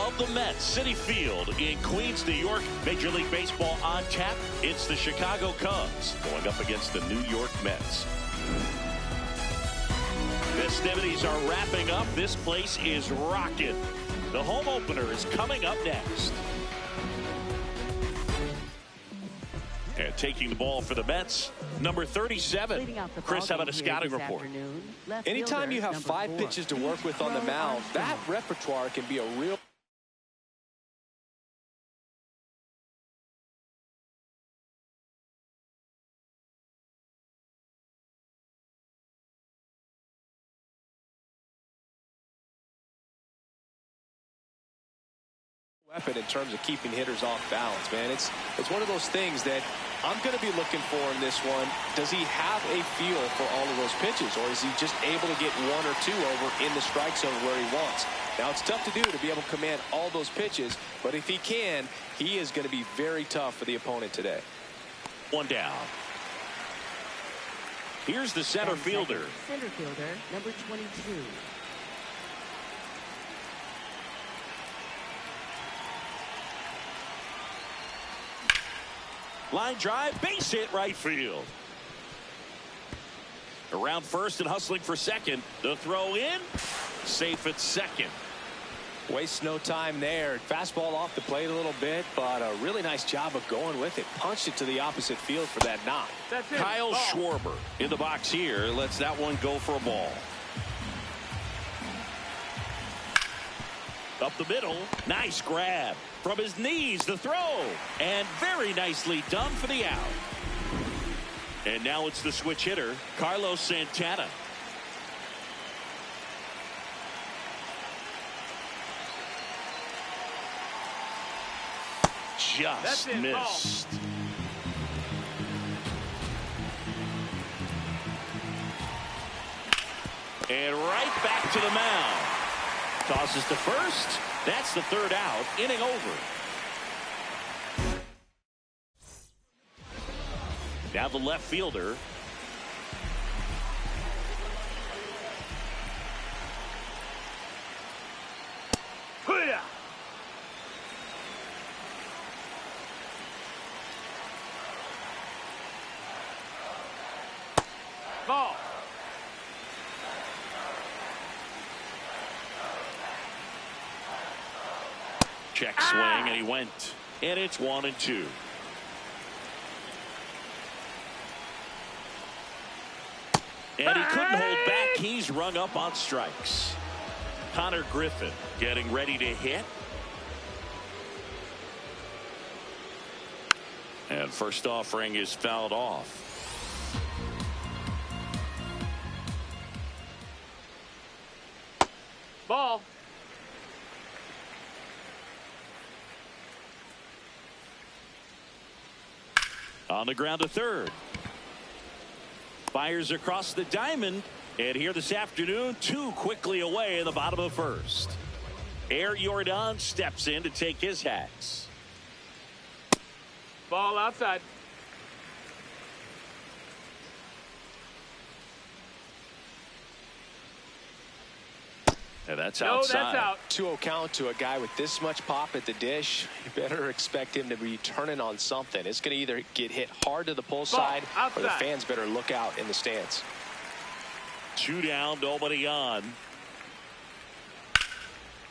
of the Mets, Citi Field in Queens, New York. Major League Baseball on tap. It's the Chicago Cubs going up against the New York Mets. Festivities are wrapping up. This place is rocking. The home opener is coming up next. And taking the ball for the Mets, number 37. Chris, how about a scouting report? Anytime you have 5 pitches to work with on the mound, that repertoire can be a real weapon in terms of keeping hitters off balance, man. It's one of those things that I'm going to be looking for in this one. Does he have a feel for all of those pitches, or is he just able to get 1 or 2 over in the strike zone where he wants? Now, it's tough to do to be able to command all those pitches, but if he can, he is going to be very tough for the opponent today. 1 down. Here's the center fielder. Center fielder, number 22. Line drive, base hit, right field. Around first and hustling for second. The throw in, safe at second. Wastes no time there. Fastball off the plate a little bit, but a really nice job of going with it. Punched it to the opposite field for that knock. Kyle Schwarber in the box here. Lets that one go for a ball. Up the middle, nice grab. From his knees, the throw. And very nicely done for the out. And now it's the switch hitter, Carlos Santana. Just missed. And right back to the mound. Tosses to first. That's the 3rd out. Inning over. Now the left fielder. Ball. Check swing, and he went. And it's 1-2. And he couldn't hold back. He's rung up on strikes. Connor Griffin getting ready to hit. And first offering is fouled off. Ball. On the ground to third. Fires across the diamond. And here this afternoon, 2 quickly away in the bottom of first. Air Jordan steps in to take his hats. Ball outside. And that's outside. No, that's out. 2-0 count to a guy with this much pop at the dish. You better expect him to be turning on something. It's going to either get hit hard to the pull side, or the fans better look out in the stands. 2 down, nobody on.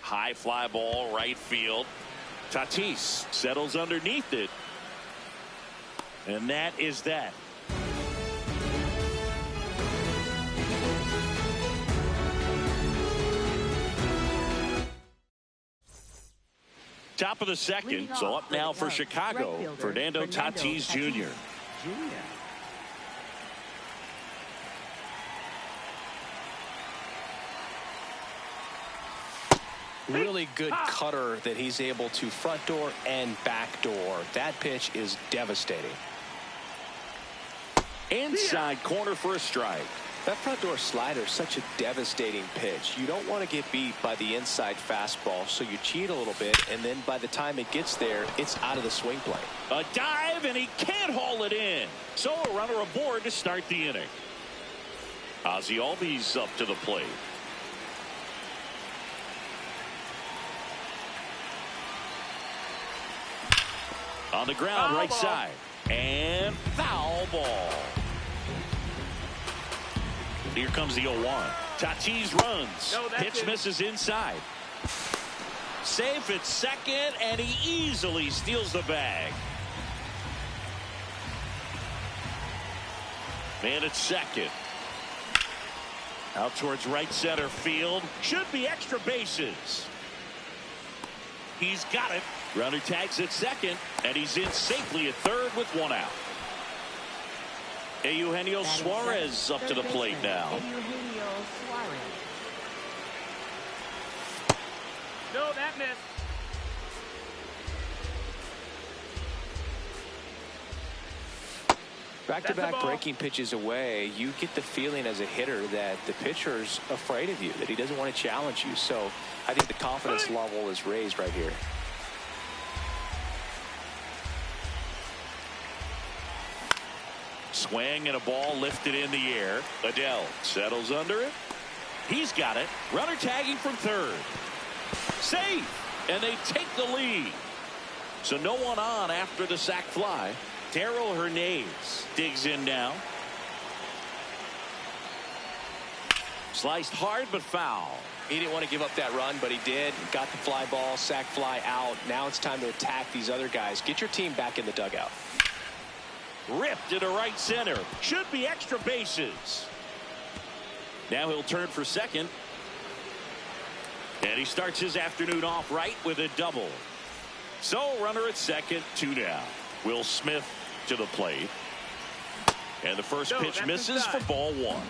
High fly ball, right field. Tatis settles underneath it. And that is that. Top of the second, so up now for Chicago, Fernando Tatis Jr. Really good cutter that he's able to front door and back door. That pitch is devastating. Inside corner for a strike. That front door slider is such a devastating pitch. You don't want to get beat by the inside fastball, so you cheat a little bit, and then by the time it gets there, it's out of the swing plane. A dive, and he can't haul it in. So a runner aboard to start the inning. Ozzie Albies up to the plate. On the ground, Foul right ball. side. And foul ball. Here comes the 0-1. Tatis runs. No, that's Pitch it. misses inside. Safe at second, and he easily steals the bag. Man at second. Out towards right center field. Should be extra bases. He's got it. Runner tags at second, and he's in safely at third with one out. Eugenio Suarez up to the plate now. Eugenio Suarez. No, that missed. Back-to-back breaking pitches away, you get the feeling as a hitter that the pitcher's afraid of you, that he doesn't want to challenge you. So I think the confidence level is raised right here. Swing and a ball lifted in the air. Adele settles under it. He's got it. Runner tagging from third. Safe. And they take the lead. So no one on after the sac fly. Darrell Hernandez digs in now. Sliced hard but foul. He didn't want to give up that run, but he did. Got the fly ball, sac fly out. Now it's time to attack these other guys. Get your team back in the dugout. Ripped into right center. Should be extra bases. Now he'll turn for second. And he starts his afternoon off right with a double. So runner at second, 2 down. Will Smith to the plate. And the first pitch misses for ball 1.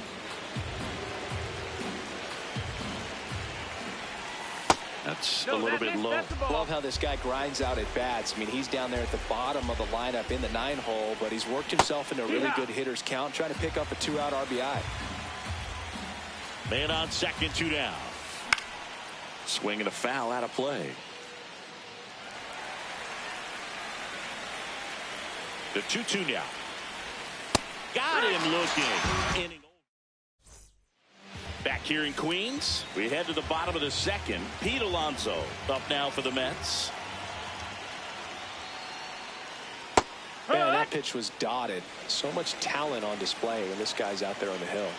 That's a little bit low. Love how this guy grinds out at bats. I mean, he's down there at the bottom of the lineup in the 9-hole, but he's worked himself into a really good hitter's count, trying to pick up a 2-out RBI. Man on second, 2 down. Swing and a foul out of play. The 2-2 now. Got him looking. Inning. Back here in Queens, we head to the bottom of the second. Pete Alonso up now for the Mets. Man, that pitch was dotted. So much talent on display when this guy's out there on the hill.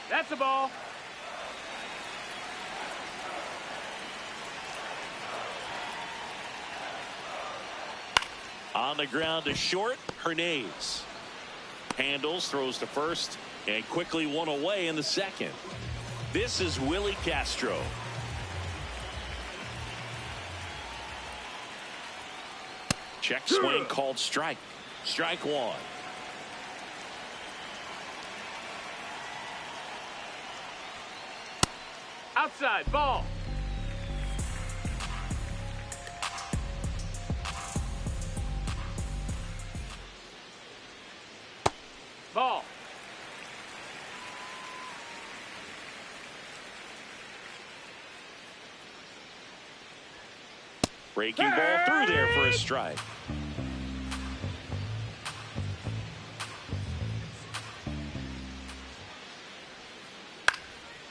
That's a ball. On the ground to short, Hernandez. Handles, throws to first, and quickly one away in the second. This is Willie Castro. Check swing called strike. Strike 1. Outside, ball. Ball. Breaking ball through there for a strike.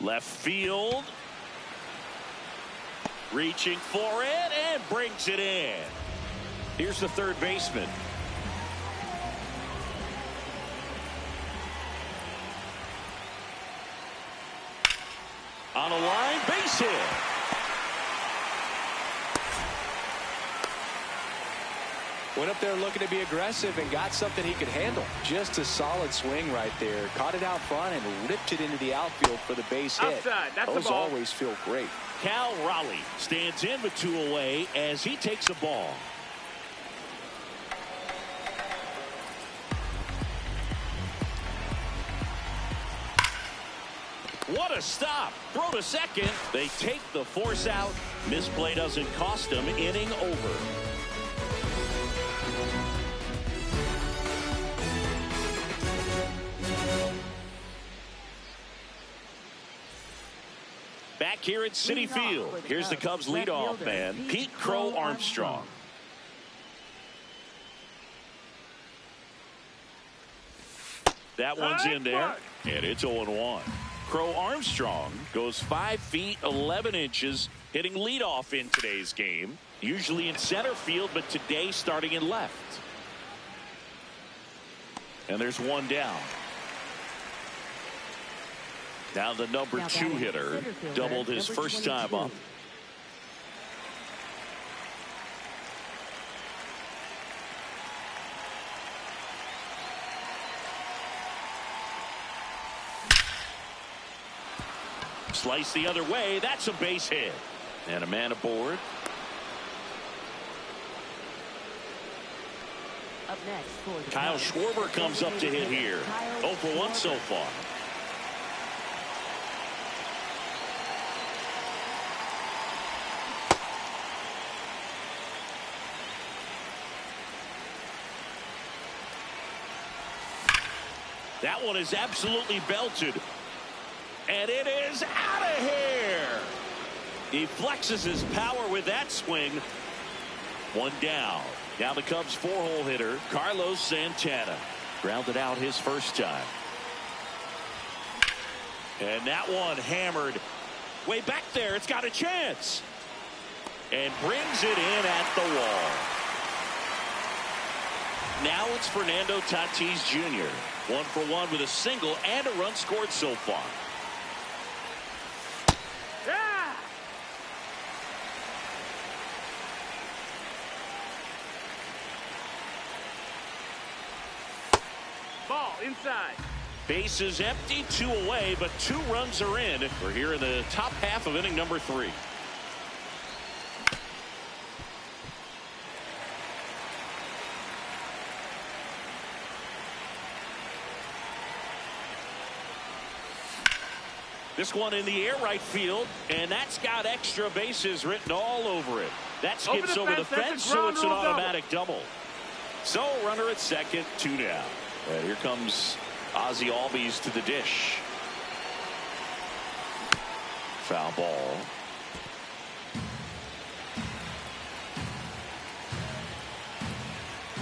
Left field. Reaching for it and brings it in. Here's the third baseman. On a line, base hit. Went up there looking to be aggressive and got something he could handle. Just a solid swing right there. Caught it out front and ripped it into the outfield for the base hit. Outside, that's Those the ball. always feel great. Cal Raleigh stands in with 2 away as he takes a ball. What a stop. Throw to second. They take the force out. Misplay doesn't cost them. Inning over. Back here at Citi Field, here's the Cubs leadoff man, Pete Crow Armstrong. That one's in there, and it's 0-1. Crow Armstrong goes 5 feet 11 inches, hitting leadoff in today's game. Usually in center field, but today starting in left. And there's one down. Now the number 2 hitter doubled his first time up. Slice the other way. That's a base hit. And a man aboard. Up next for the Kyle Cubs, Schwarber comes up to hit here. 0 for 1 so far. That one is absolutely belted. And it is out of here. He flexes his power with that swing. One down. Now the Cubs 4-hole hitter, Carlos Santana. Grounded out his first time. And that one hammered way back there. It's got a chance. And brings it in at the wall. Now it's Fernando Tatis Jr. 1 for 1 with a single and a run scored so far. Ball inside. Bases empty, 2 away, but 2 runs are in. We're here in the top half of inning number 3. This one in the air right field, and that's got extra bases written all over it. That skips over the fence, so it's an automatic double. So runner at second, 2 down. And here comes Ozzie Albies to the dish. Foul ball.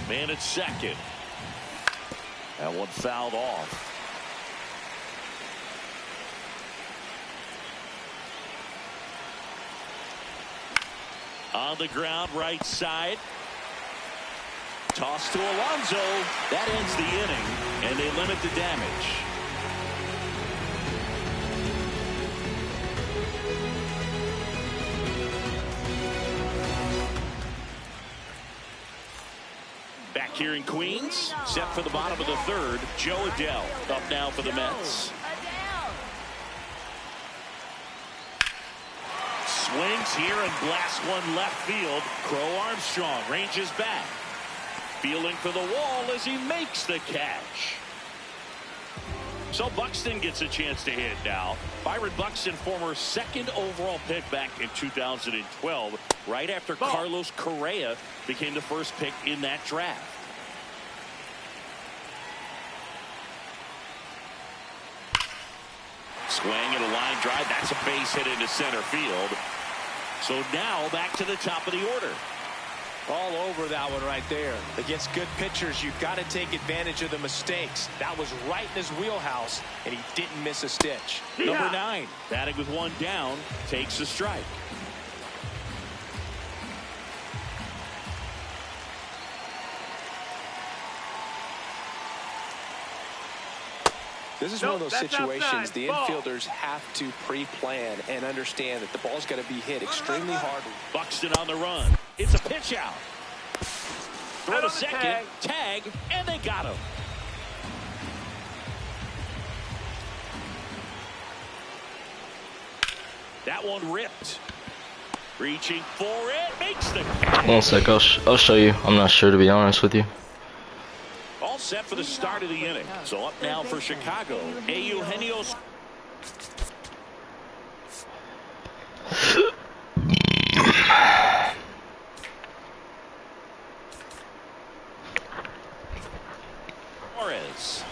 Man at second. That one fouled off. On the ground, right side. Toss to Alonso. That ends the inning, and they limit the damage. Back here in Queens, set for the bottom of the 3rd. Joe Adele up now for the Mets. Swings here and blasts one left field. Crow Armstrong ranges back. Feeling for the wall as he makes the catch. So Buxton gets a chance to hit now. Byron Buxton, former 2nd overall pick back in 2012, right after Carlos Correa became the first pick in that draft. Swing and a line drive. That's a base hit into center field. So now back to the top of the order. All over that one right there. Against good pitchers, you've got to take advantage of the mistakes. That was right in his wheelhouse, and he didn't miss a stitch. Number 9, batting with 1 down, takes a strike. This is one of those situations the infielders have to pre-plan and understand that the ball's got to be hit extremely hard. Buxton on the run. It's a pitch out. Throw to second. Tag, and they got him. That one ripped. Reaching for it. Makes the catch. 1 sec. I'll show you. I'm not sure, to be honest with you. All set for the start of the inning. So up now for Chicago, Eugenio Suarez.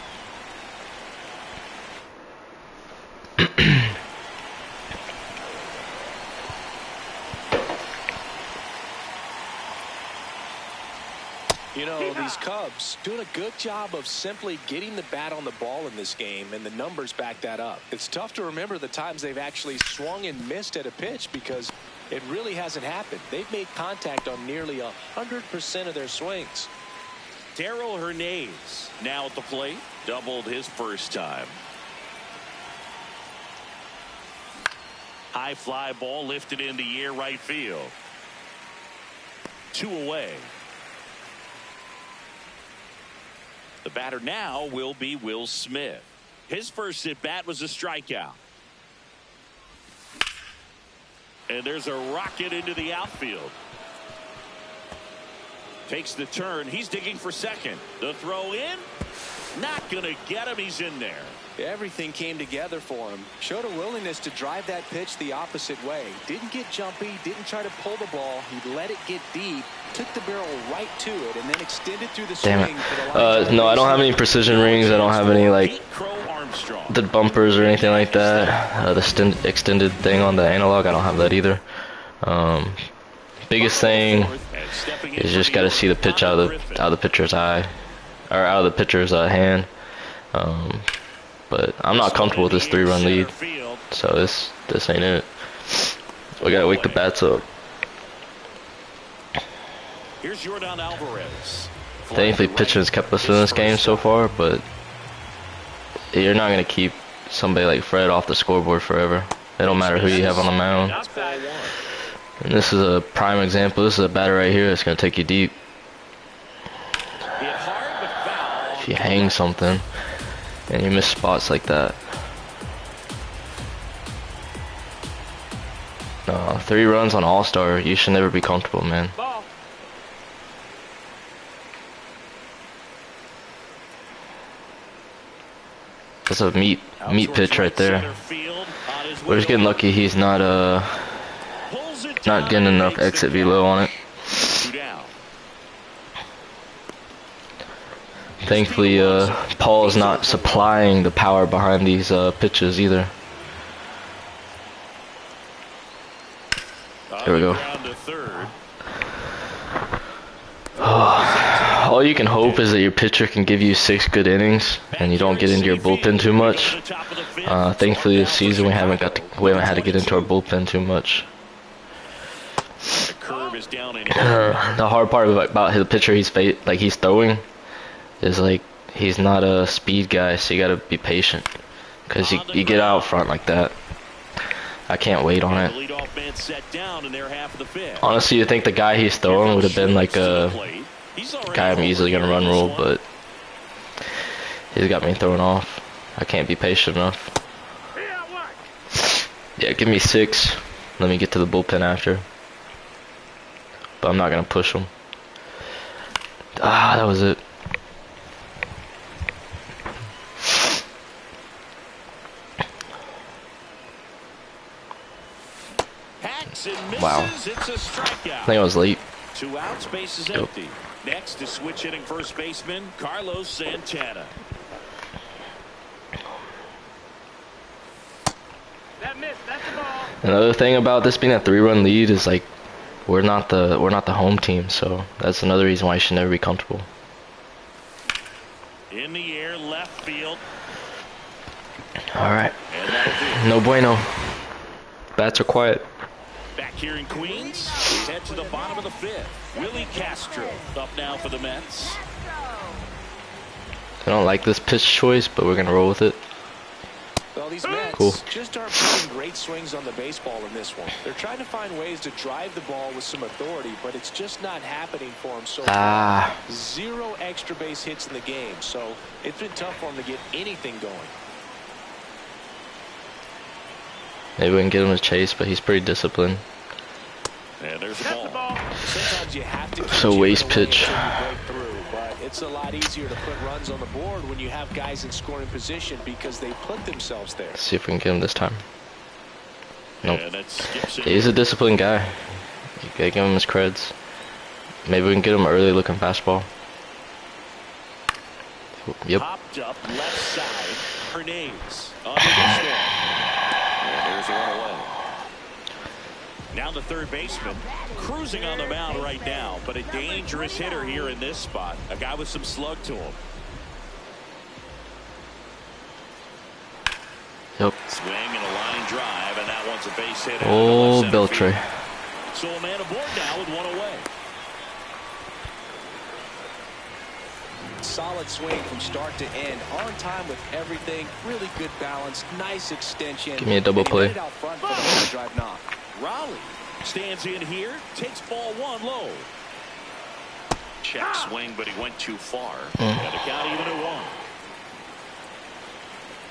You know, these Cubs doing a good job of simply getting the bat on the ball in this game, and the numbers back that up. It's tough to remember the times they've actually swung and missed at a pitch because It really hasn't happened. They've made contact on nearly 100% of their swings. Darrell Hernandez now at the plate. Doubled his first time. High fly ball lifted in the air right field. 2 away. The batter now will be Will Smith. His first at bat was a strikeout. And there's a rocket into the outfield. Takes the turn. He's digging for second. The throw in. Not going to get him. He's in there. Everything came together for him. Showed a willingness to drive that pitch the opposite way. Didn't get jumpy. Didn't try to pull the ball. He let it get deep. Took the barrel right to it and then extended through the swing. No, I don't have any precision rings. I don't have any like the bumpers or anything like that. The extended thing on the analog, I don't have that either. Biggest thing is just got to see the pitch out of the pitcher's eye, or out of the pitcher's hand. But I'm not comfortable with this 3-run lead, so this ain't it. We gotta wake the bats up. Here's Jordan Alvarez. Thankfully, pitching has kept us in this game so far, but you're not gonna keep somebody like Fred off the scoreboard forever. It don't matter who you have on the mound. And this is a prime example. This is a batter right here that's gonna take you deep. If you hang something and you miss spots like that. No, 3 runs on All-Star. You should never be comfortable, man. That's a meat pitch right there. We're just getting lucky. He's not getting enough exit velo on it. Thankfully, Paul is not supplying the power behind these pitches either. Here we go. All you can hope is that your pitcher can give you 6 good innings and you don't get into your bullpen too much. Thankfully, this season we haven't had to get into our bullpen too much. The hard part about the pitcher he's throwing is like he's not a speed guy, so you gotta be patient because you get out front like that. I can't wait on it. Honestly, you think the guy he's throwing would have been like a guy I'm easily gonna run rule, but he's got me thrown off. I can't be patient enough. Yeah, give me 6. Let me get to the bullpen after. But I'm not gonna push him. That was it. Wow. I think I was late. 2 outs, base is empty. Next is switch hitting first baseman Carlos Santana. Another thing about this being a 3-run lead is like we're not the home team, so that's another reason why you should never be comfortable. In the air, left field. All right. No bueno. Bats are quiet. Back here in Queens, we head to the bottom of the 5th. Willie Castro up now for the Mets. I don't like this pitch choice, but we're gonna roll with it. Well, these Mets cool. just aren't putting great swings on the baseball in this one. They're trying to find ways to drive the ball with some authority, but it's just not happening for them so far. 0 extra base hits in the game, so it's been tough for them to get anything going. Maybe we can get him a chase, but he's pretty disciplined. And there's the ball. Sometimes you have to so waste pitch. But it's a lot easier to put runs on the board when you have guys in scoring position because they put themselves there. Let's see if we can get him this time. Nope. He's a disciplined guy. You gotta give him his creds. Maybe we can get him early looking fastball. Yep. Popped up left side. Hernandez under the storm. And there's one away. Now the third baseman cruising on the mound right now, but a dangerous hitter here in this spot. A guy with some slug to him. Yep. Swing and a line drive, and that one's a base hit. Oh, Beltre. So a man aboard now with one away. Solid swing from start to end. On time with everything. Really good balance. Nice extension. Give me a double play. Out front for the drive knock. Raleigh stands in here. Takes ball one low. Check swing, but he went too far. And the count even at one.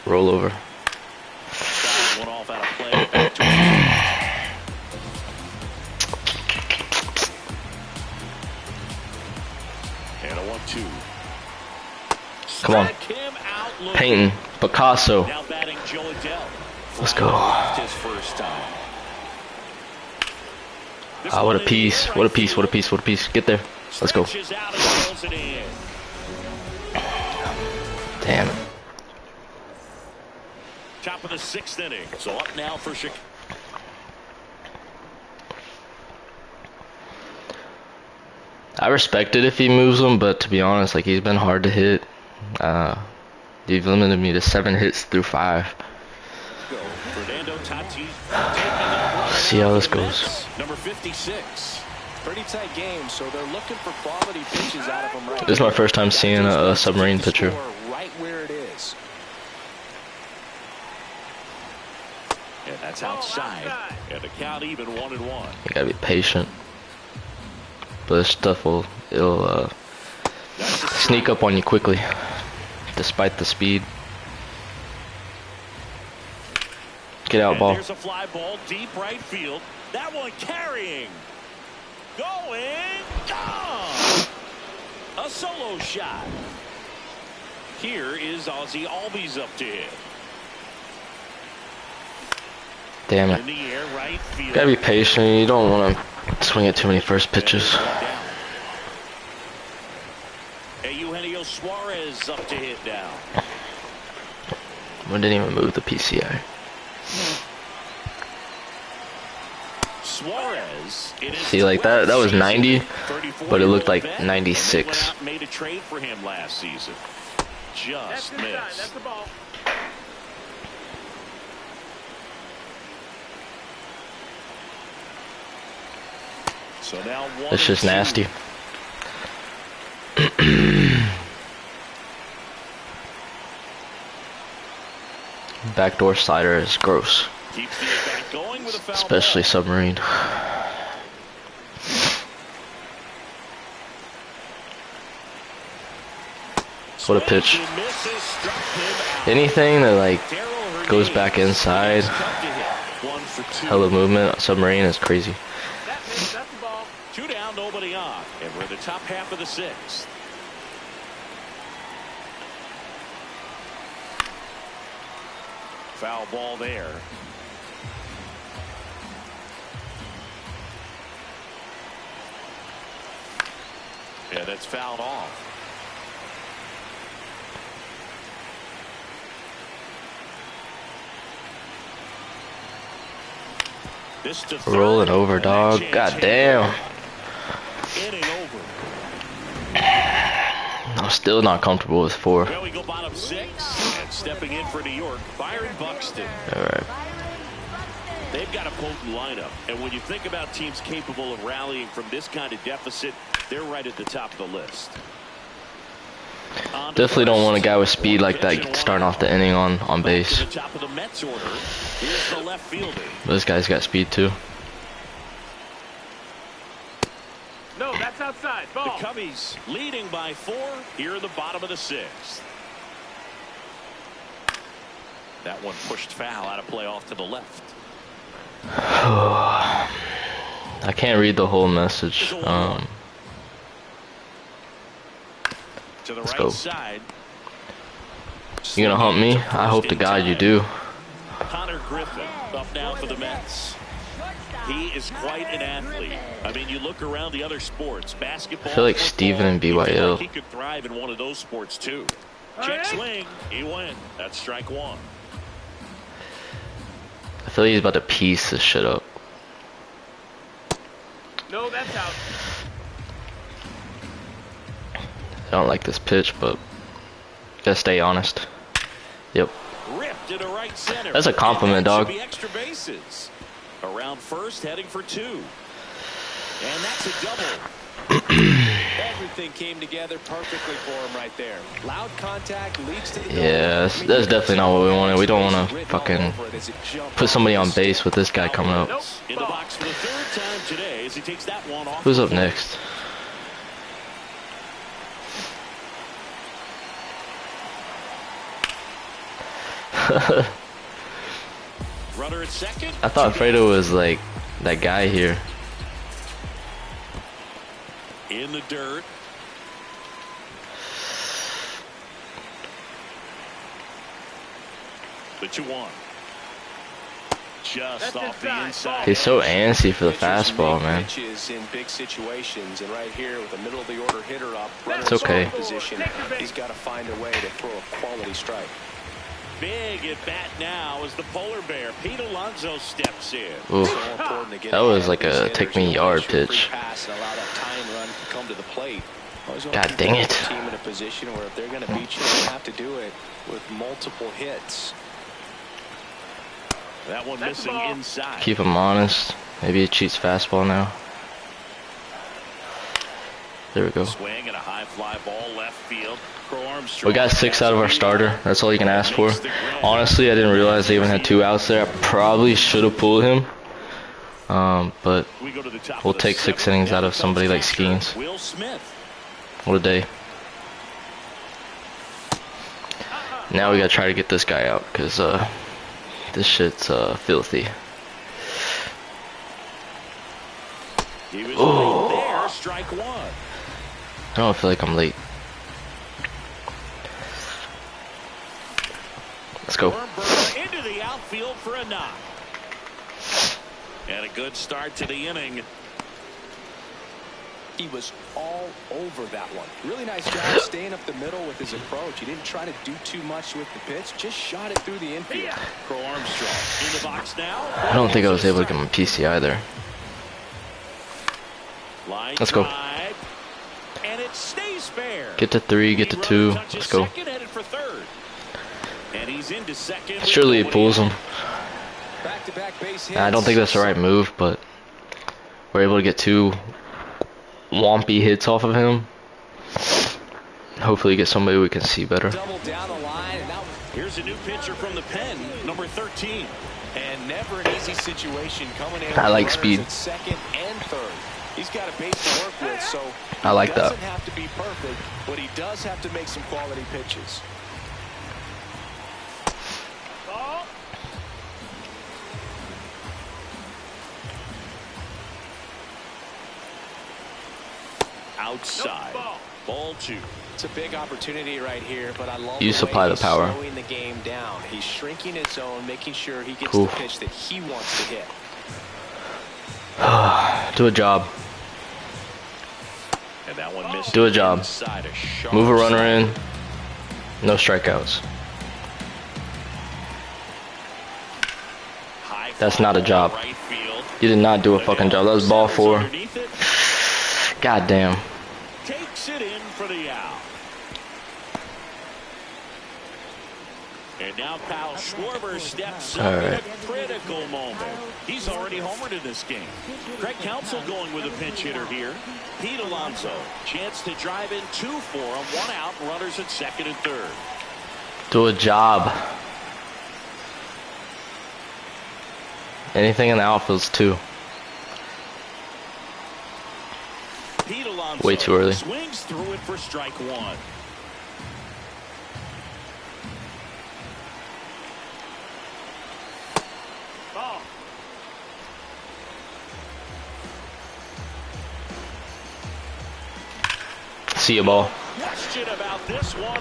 Roll over. One off out of play. Back to him. And a 1-2. Come on. Painting. Picasso. Now batting Joe Adele. Let's go. His first time. Ah, what a piece. What a piece. What a piece. What a piece. Get there. Let's go. Damn it. Top of the 6th inning. So up now for Chicago. I respect it if he moves him, but to be honest, like, he's been hard to hit. You've limited me to 7 hits through 5. See how this goes. Number 56. Pretty tight game, so they're looking for quality pitches out of him right. This is my first time seeing a submarine pitcher. Right where it is. And that's outside. And the count even 1-1. You gotta be patient. But this stuff it'll sneak up on you quickly, despite the speed. Get out, ball. There's a fly ball deep right field. That one carrying. Going. Gone. A solo shot. Here is Ozzie Albies up to hit. Damn it. In the air, right field. Gotta be patient. You don't want to swing at too many first pitches. Eugenio Suarez up to hit now. We didn't even move the PCI. Suarez. See, like that was 90, but it looked like 96. Made a trade for him last season. Just missed. That's the ball. So now it's just nasty. Backdoor slider is gross. Especially submarine. What a pitch. Anything that like goes back inside, hella movement, submarine is crazy. Two down, nobody on. And we're in the top half of the 6th. Foul ball there. Yeah, that's fouled off. This to third. Rolling over, dog. God damn. Inning over. I'm still not comfortable with 4. Well, we go bottom 6, and stepping in for New York, Byron Buxton. All right. They've got a potent lineup, and when you think about teams capable of rallying from this kind of deficit, they're right at the top of the list. Definitely don't want a guy with speed like that starting off the inning on base. But this guy's got speed too. No, that's outside. Ball. The Cubbies leading by 4 here in the bottom of the 6th. That one pushed foul out of play off to the left. I can't read the whole message. Let's go. You gonna hump me? I hope to God you do. Connor Griffin up now for the Mets. He is quite an athlete. I mean, you look around the other sports, basketball. I feel like Steven and BYL. He could thrive in one of those sports too. Check swing, he went. That's strike 1. I feel like he's about to piece this shit up. No, that's out. I don't like this pitch, but gotta stay honest. Yep. Ripped into right center. That's a compliment, dog. Extra bases. Around first, heading for 2. And that's a double. Everything came together perfectly for him right there. Loud contact leads to the goal. Yeah, that's definitely not what we wanted. We don't want to fucking put somebody on base with this guy coming up. In the box for the third time today as he takes that one off. Who's up next? Runner at second. I thought Fredo was like that guy here. In the dirt. The 2-1. Just off the inside. He's so antsy for the fastball, man. In big situations, and right here with the middle of the order hitter up, It's okay. Position, he's got to find a way to throw a quality strike. Big at bat now as the polar bear Pete Alonso steps in. Oof. That was like a take-me-yard pitch. God dang it. Team in a position where if they're going to beat you, they have to do it with multiple hits. That one missing inside. Keep him honest. Maybe he cheats fastball now. There we go. Swing and a high fly ball left field. We got 6 out of our starter. That's all you can ask for. Honestly, I didn't realize they even had 2 outs there. I probably should have pulled him. But we'll take 6 innings out of somebody like Skeens. What a day. Now we gotta try to get this guy out, because this shit's filthy. Oh. Strike 1. I don't feel like I'm late. Let's go. Into the outfield for a knock. And a good start to the inning. He was all over that one. Really nice job staying up the middle with his approach. He didn't try to do too much with the pitch. Just shot it through the infield. Crow Armstrong in the box now. I don't think I was able to get my PC either. Let's go. And it stays fair. Get to 3, get to 2. Let's go. And he's into second. Surely it pulls him. I don't think that's the right move, but we're able to get 2 wompy hits off of him. Hopefully get somebody we can see better. Here's a new pitcher from the pen, number 13. And never an easy situation coming in. I like speed. Second and third. He's got a base to work with, so I like that. He doesn't have to be perfect, but he does have to make some quality pitches. Outside. Ball 2. It's a big opportunity right here, but I love you supply the power. Slowing the game down. He's shrinking his zone, making sure he gets the pitch that he wants to hit. Do a job. And that one missed. Do a job. Move a runner in. No strikeouts. That's not a job. You did not do a fucking job. That was ball 4. God damn. Takes it in for the out. And now Kyle Schwarber steps up in a critical moment. He's already homered in this game. Craig Counsell going with a pinch hitter here. Pete Alonso, chance to drive in 2 for him. 1 out, runners at second and third. Do a job. Anything in the outfield's 2. Pete Alonso way too early. Swings through it for strike 1. See you, ball.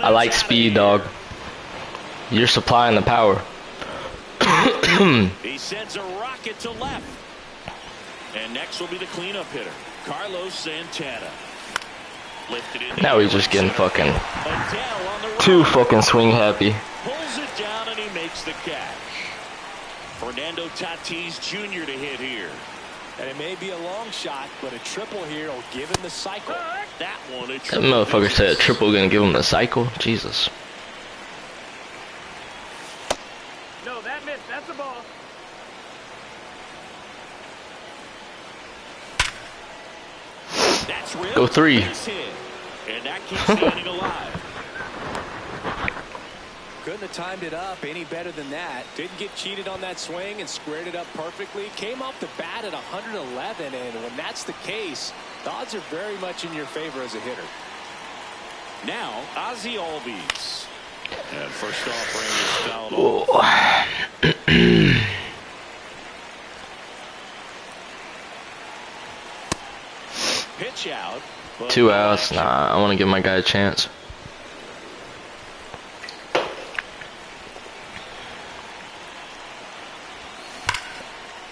I like speed, dog. You're supplying the power. He sends a rocket to left. And next will be the cleanup hitter, Carlos Santana. Lifted in now he's just getting fucking too fucking swing happy. Pulls it down and he makes the catch. Fernando Tatis Jr. to hit here. And it may be a long shot, but a triple here will give him the cycle. That one, that motherfucker said a triple gonna give him the cycle. Jesus. No, that missed. That's a ball. Go 3. Base hit. And that keeps the inning alive. Couldn't have timed it up any better than that. Didn't get cheated on that swing and squared it up perfectly. Came off the bat at 111, and when that's the case, the odds are very much in your favor as a hitter. Now, Ozzie Albies. And first off, Rangers fouled off. Pitch out. 2 outs. Nah, I want to give my guy a chance.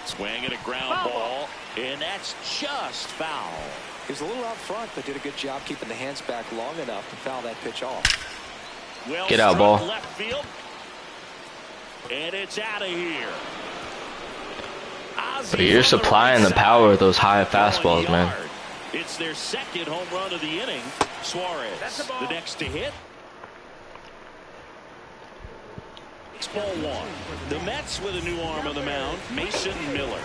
Swing and a ground ball, and that's just foul. He was a little out front, but did a good job keeping the hands back long enough to foul that pitch off. Well, get out, ball. Left field, and it's out of here. But you're supplying the power of those high fastballs, man. It's their second home run of the inning. Suarez, the next to hit. It's ball 1. The Mets with a new arm on the mound, Mason Miller.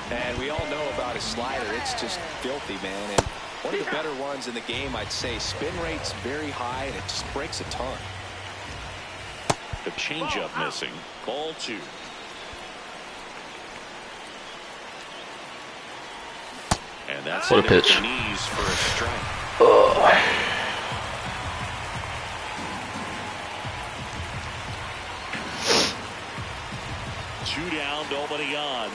And we all know about his slider. It's just filthy, man. And one of the better ones in the game, I'd say. Spin rate's very high, and it just breaks a ton. The changeup missing. Ball 2. And that's what a pitch. Knees for a strike. Two down, nobody on.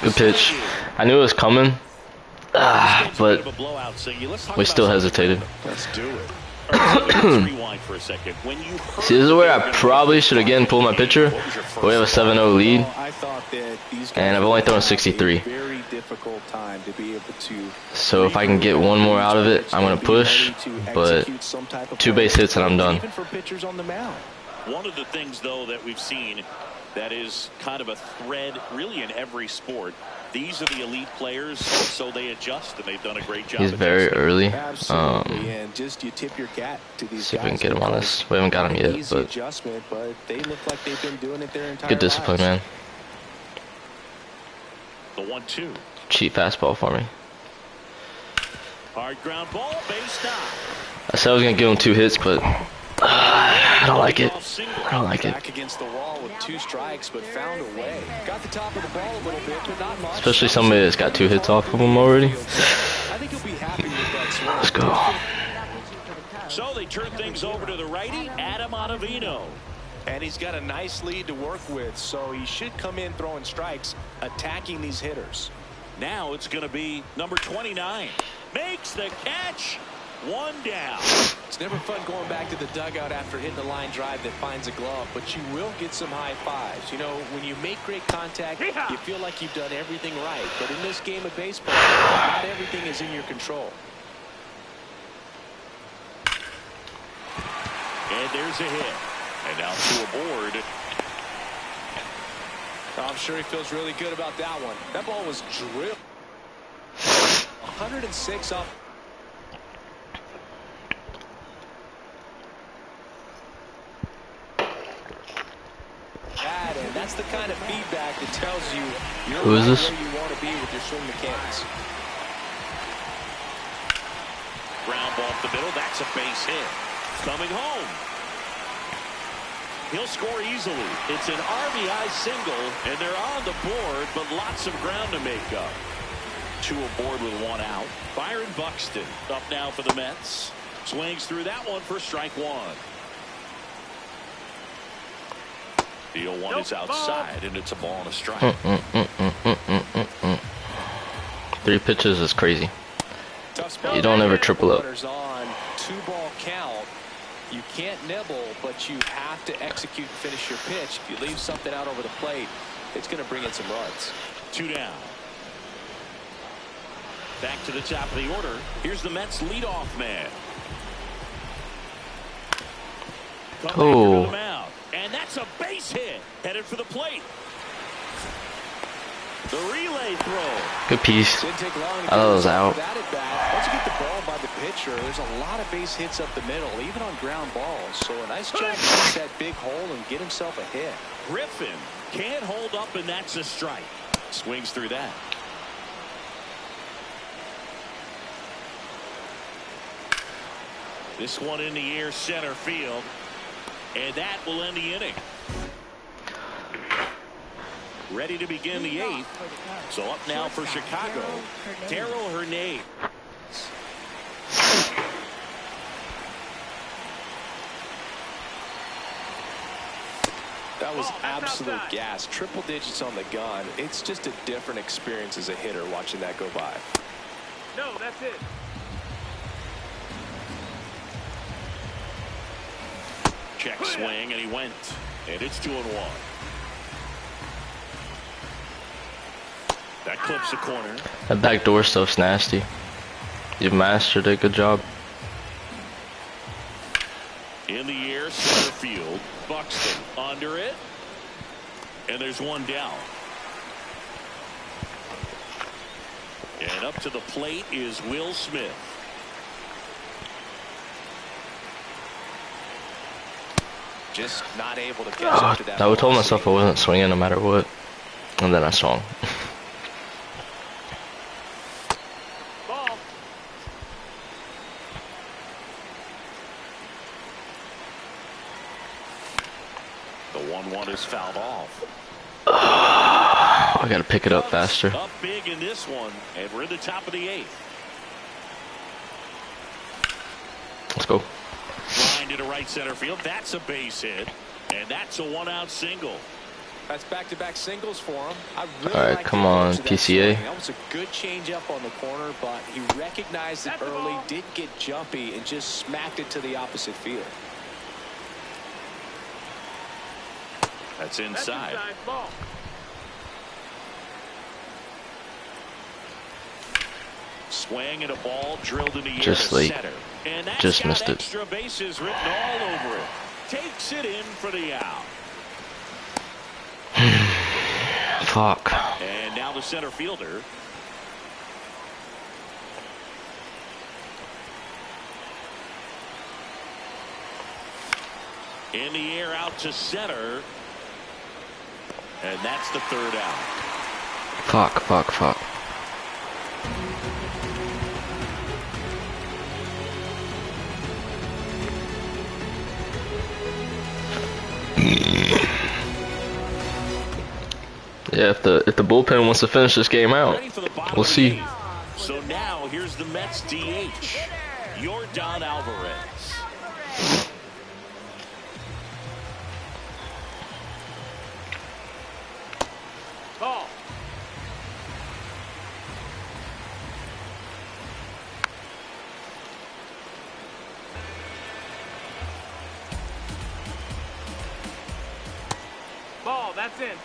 Good pitch. I knew it was coming, but we still hesitated. Let's do it. Rewind for a second. When you see, this is where I probably should again pull my pitcher. But we have a 7-0 lead, and I've only thrown 63. So if I can get one more out of it, I'm gonna push. But 2 base hits and I'm done. One of the things, though, that we've seen that is kind of a thread really in every sport. These are the elite players, so they adjust, and they've done a great job. He's very early. And just you tip your cap to these see if we can get him on this. We haven't got him yet, but they look like they've been doing it their entire good discipline, man. The 1-2. Cheap fastball for me. Hard ground ball, base stop. I said I was gonna give him 2 hits, but I don't like it. I don't like it. Back against the wall with 2 strikes, but found a way. Got the top of the ball a little bit, but not much. Especially somebody that's got 2 hits off of him already. I think he'll be happy with that swing. Let's go. So they turn things over to the righty, Adam Ottavino. And he's got a nice lead to work with, so he should come in throwing strikes, attacking these hitters. Now it's going to be number 29. Makes the catch. 1 down. It's never fun going back to the dugout after hitting a line drive that finds a glove, but you will get some high fives. You know, when you make great contact, you feel like you've done everything right. But in this game of baseball, not everything is in your control. And there's a hit. And now 2 aboard. I'm sure he feels really good about that one. That ball was drilled. 106 off. And that's the kind of feedback that tells you you're who is this? where you want to be with your swing mechanics. Ground ball up the middle. That's a base hit. Coming home. He'll score easily. It's an RBI single, and they're on the board, but lots of ground to make up. 2 aboard with 1 out. Byron Buxton up now for the Mets. Swings through that one for strike 1. The 0-1 is outside, and it's a ball and a strike. 3 pitches is crazy. You don't ever triple up. 2-ball count. You can't nibble, but you have to execute and finish your pitch. If you leave something out over the plate, it's going to bring in some runs. 2 down. Back to the top of the order. Here's the Mets leadoff man. Oh. And that's a base hit. Headed for the plate. The relay throw. Good piece. Didn't take long to I thought it was out. Once you get the ball by the pitcher, there's a lot of base hits up the middle, even on ground balls. So a nice job to hit that big hole and get himself a hit. Griffin can't hold up, and that's a strike. Swings through that. This one in the air center field. And that will end the inning. Ready to begin the 8th. So up now for Chicago, Darryl Hernandez. That was absolute gas. Triple digits on the gun. It's just a different experience as a hitter watching that go by. No, that's it. Check swing, and he went. And it's 2-1. That clips the corner. That backdoor stuff's nasty. You've mastered it. Good job. In the air, center field. Buxton under it. And there's one down. And up to the plate is Will Smith. Just not able to catch up to that. I told myself I wasn't swinging no matter what. And then I swung. Ball. The 1-1 is fouled off. I gotta pick it up faster. Up big in this one, and we're in the top of the 8th. Let's go. Line to right center field. That's a base hit, and that's a 1-out single. That's back-to-back singles for him. I really All right, like come on, PCA. That was a good change-up on the corner, but he recognized it early, didn't get jumpy, and just smacked it to the opposite field. That's inside. Ball. Swing and a ball drilled in the air Just to late. center. And that's Just got missed it. extra bases written all over it. Takes it in for the out. Fuck. And now the center fielder. In the air out to center. And that's the 3rd out. Fuck, fuck, fuck. Yeah, if the bullpen wants to finish this game out, Ready for the bottom we'll of the see. 8th. So now here's the Mets DH, Yordan Alvarez. Ball. Ball, that's in.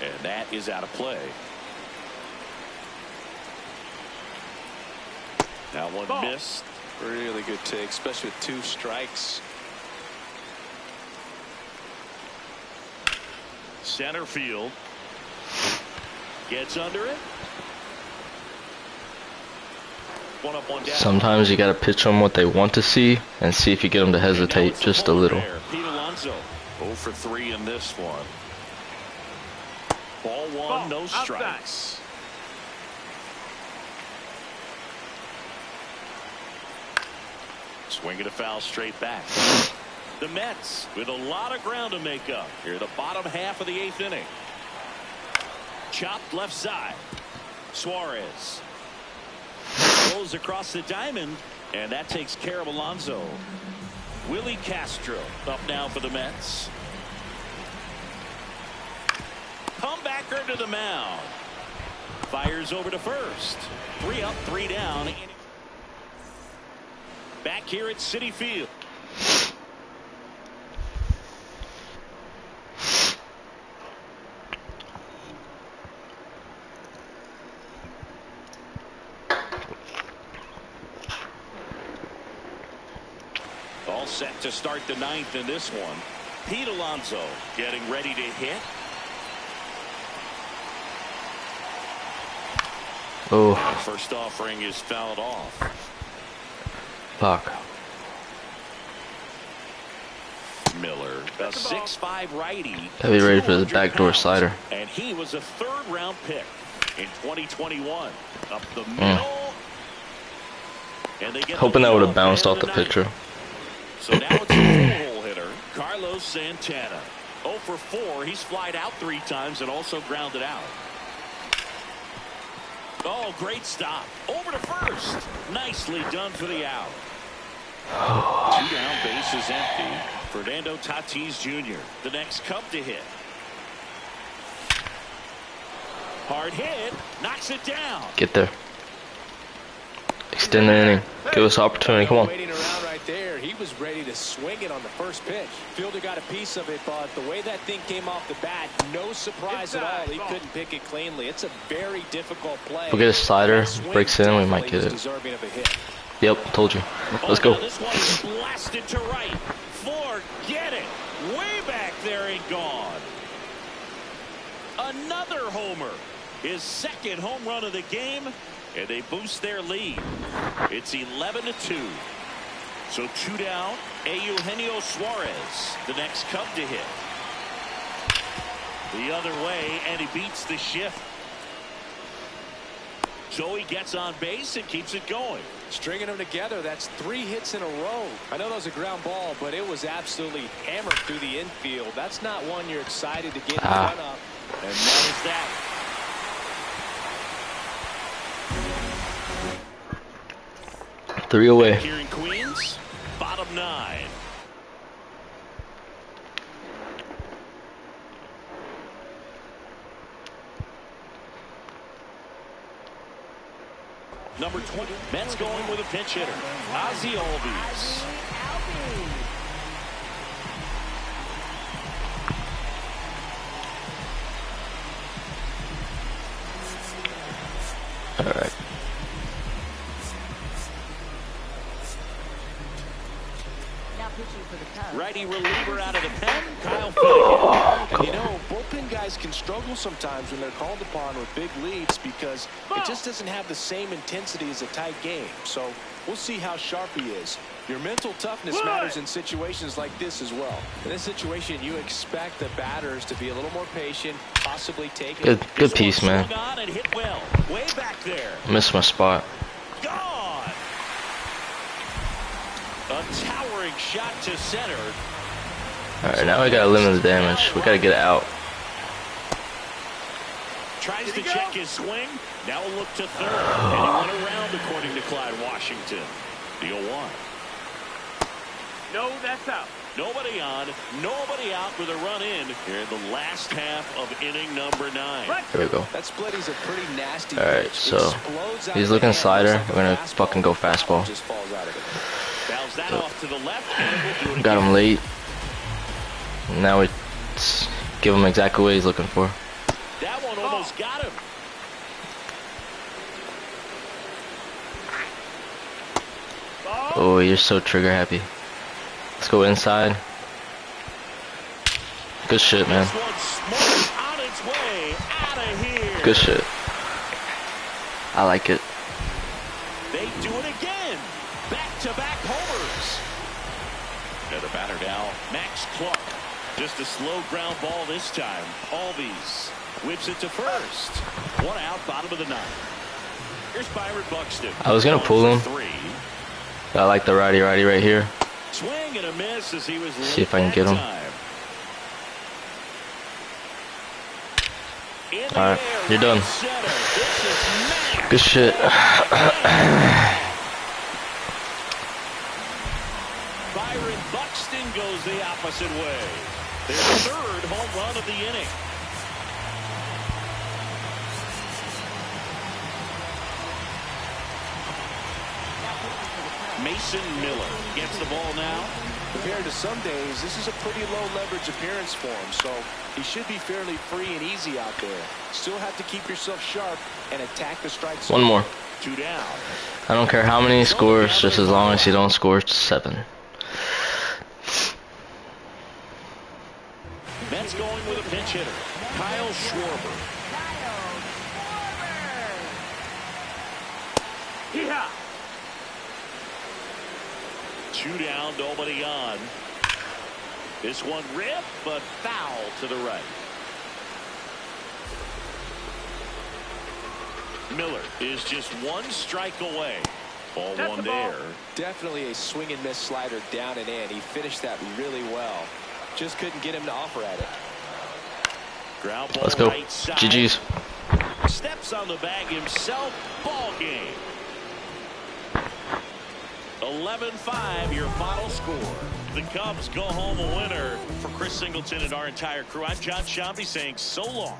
And that is out of play. That one Ball. missed. Really good take, especially with 2 strikes. Center field. Gets under it. One up, one down. Sometimes you gotta pitch them what they want to see and see if you get them to hesitate just a little. Pete Alonso 0 for 3 in this one. Ball 1, no strikes. Swing and a foul straight back. The Mets with a lot of ground to make up here, the bottom half of the 8th inning. Chopped left side. Suarez goes across the diamond, and that takes care of Alonso. Willie Castro up now for the Mets. Comebacker to the mound. Fires over to first. 3 up, 3 down. Back here at Citi Field. All set to start the 9th in this one. Pete Alonso getting ready to hit. Oh, First offering is fouled off. fuck. Miller, a 6'5" righty. Heavy ready for the backdoor slider. And he was a 3rd-round pick. in 2021. Up the middle. And they get Hoping that would have bounced off the pitcher. So now it's a full hole hitter, Carlos Santana. 0 for 4. He's flied out 3 times and also grounded out. Oh, great stop. Over to first. Nicely done for the out. 2 down, base is empty. Fernando Tatis Jr., the next Cub to hit. Hard hit, knocks it down. Get there. Extend the inning. Give us opportunity. Come on. Waiting around right there. He was ready to swing it on the first pitch. Fielder got a piece of it, but the way that thing came off the bat, no surprise at all. He couldn't pick it cleanly. It's a very difficult play. If we get a slider, breaks in, we might get it. Deserving of a hit. Yep, told you. Let's go. This one is blasted to right. Forget it. Way back there and gone. Another homer. His second home run of the game, and they boost their lead. It's 11-2. So 2 down. Eugenio Suarez, the next Cub to hit. The other way, and he beats the shift. So he gets on base and keeps it going. Stringing them together, that's 3 hits in a row. I know that was a ground ball, but it was absolutely hammered through the infield. That's not one you're excited to get in front of. And that is that. Three away. Here in Queens, bottom 9. Number 20, Mets going with a pinch hitter, Ozzie Albies. All right. Righty reliever out of the pen, Kyle Finnegan. And you know, bullpen guys can struggle sometimes when they're called upon with big leads because it just doesn't have the same intensity as a tight game. So we'll see how sharp he is. Your mental toughness matters in situations like this as well. In this situation, you expect the batters to be a little more patient, possibly take it. Good piece, man. And hit well. Way back there. Missed my spot. Gone. A towering shot to center. All right, now we gotta limit the damage. We gotta get it out. Tries to check his swing. Now a look to third. And he went around according to Clyde Washington. The 0-1. No, that's out. Nobody on, nobody out with a run in here in the last half of inning number 9. There we go. That split is a pretty nasty. All right, so he's looking slider. We're gonna fucking go fastball. Just falls out of it. Bounce that off to the left, and we'll do it Got again. him late. Now we give him exactly what he's looking for. That one almost got him. Oh, you're so trigger happy. Let's go inside. Good shit, man. This one's smart on its way out of here. Good shit. I like it. They do it again. Back-to-back homers. And the batter now, Max Clark. Just a slow ground ball this time. Albies whips it to first. 1 out, bottom of the 9th. Here's Byron Buxton. I was gonna pull him. 3. I like the righty right here. Swing and a miss as he was late. See if I can get him. All right, you're done. Good shit. Byron Buxton goes the opposite way. Their 3rd home run of the inning. Mason Miller gets the ball now. Compared to some days, this is a pretty low leverage appearance for him, so he should be fairly free and easy out there. Still have to keep yourself sharp and attack the strike zone. One more. 2 down. I don't care how many he scores, just as long as he don't score 7. Mets going with a pinch hitter, Kyle Schwarber. Yeah. 2 down, nobody on. This one ripped, but foul to the right. Miller is just one strike away. Ball That's one the ball. there. Definitely a swing and miss slider down and in. He finished that really well. Just couldn't get him to offer at it. Ground ball Let's go. right side. GG's. Steps on the bag himself. Ball game. 11-5 your final score. The Cubs go home a winner. For Chris Singleton and our entire crew, I'm John Shambi saying so long.